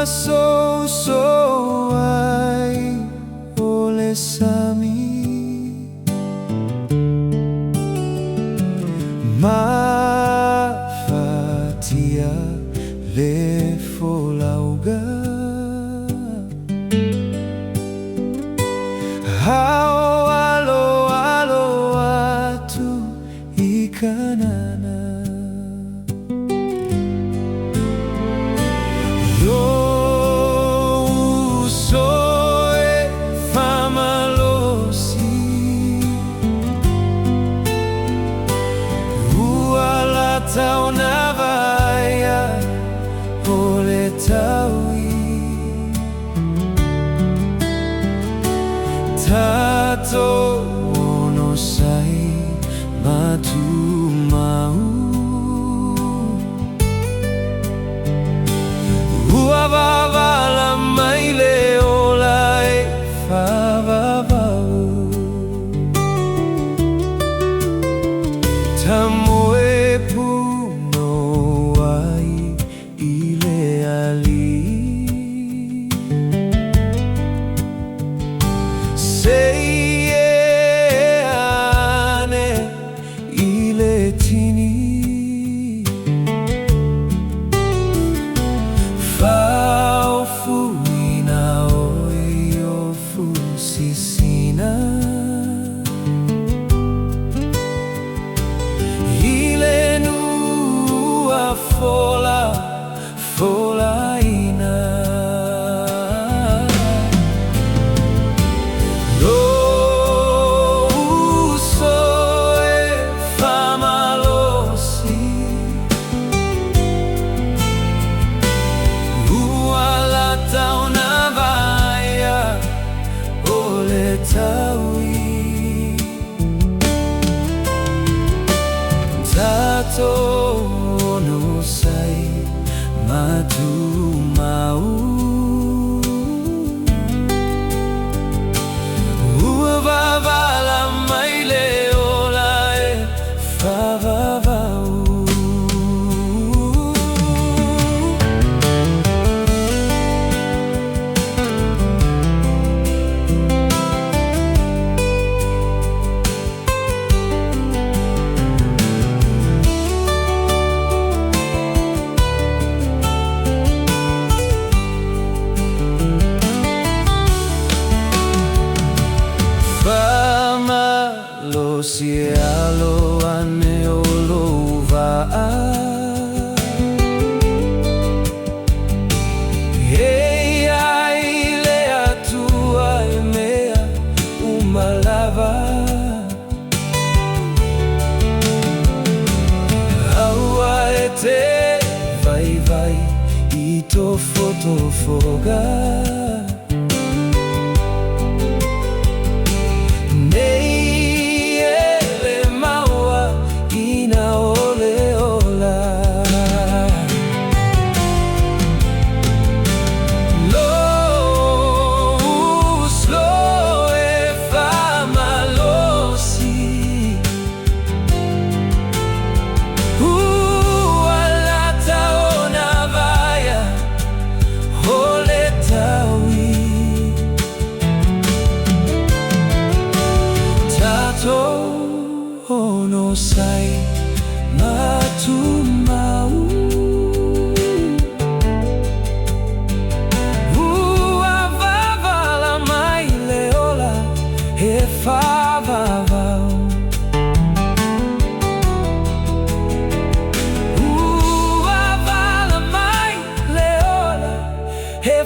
so ai ole sami mafatia le folauga hao alo atu ikanana Uso Fa'amalosi Uala tauna vaya ole taui Tato ono sai tumau Uawavala mai le olai fa'avavau Tamoe puno ai I le ali Sei ane I le tini faaolaina Uso Fa'amalosi Uala tauna vaya ole taui Tato no sai tumau Uawavala mai le olai fa'avavau Fa'amalosi alo ane olovaa Hei ai le atua e mea umalava Aua e te vai I tofoga Ono sai tumau Uawavala mai le ola he fa'avavau Uawavala mai le ola he